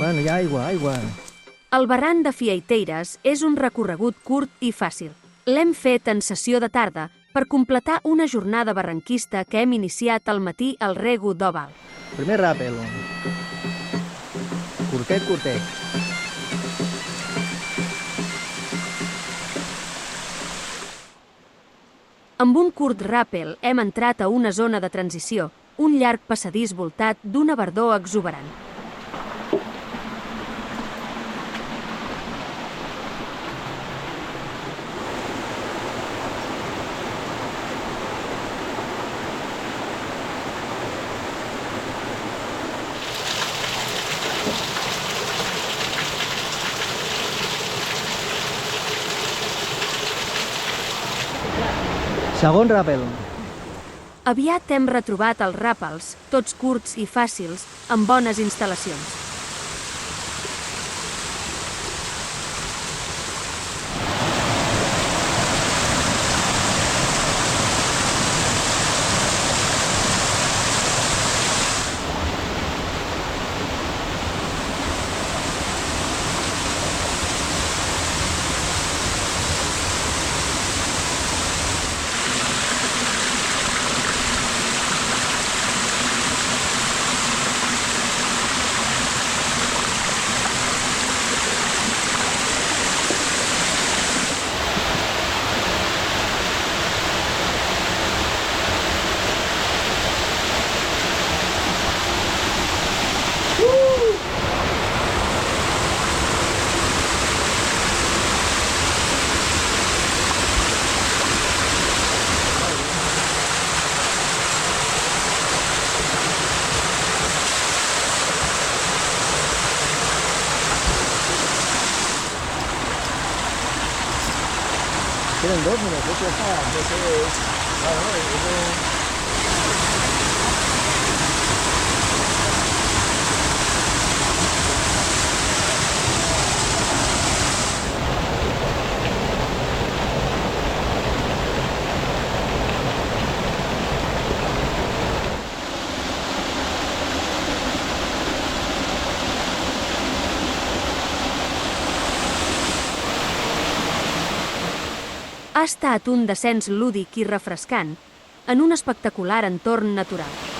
Bueno, hi ha aigua, aigua. El barranc de Fiaiteires és un recorregut curt i fàcil. L'hem fet en sessió de tarda per completar una jornada barranquista que hem iniciat al matí al Regu d'Òval. Primer ràpel. Curtet, curtet. Amb un curt ràpel hem entrat a una zona de transició, un llarg passadís voltat d'una verdor exuberant. Segon ràpel. Aviat hem retrobat els ràpels, tots curts i fàcils, amb bones instal·lacions. Queden dos només, ja està. No sé, Ha estat un descens lúdic i refrescant en un espectacular entorn natural.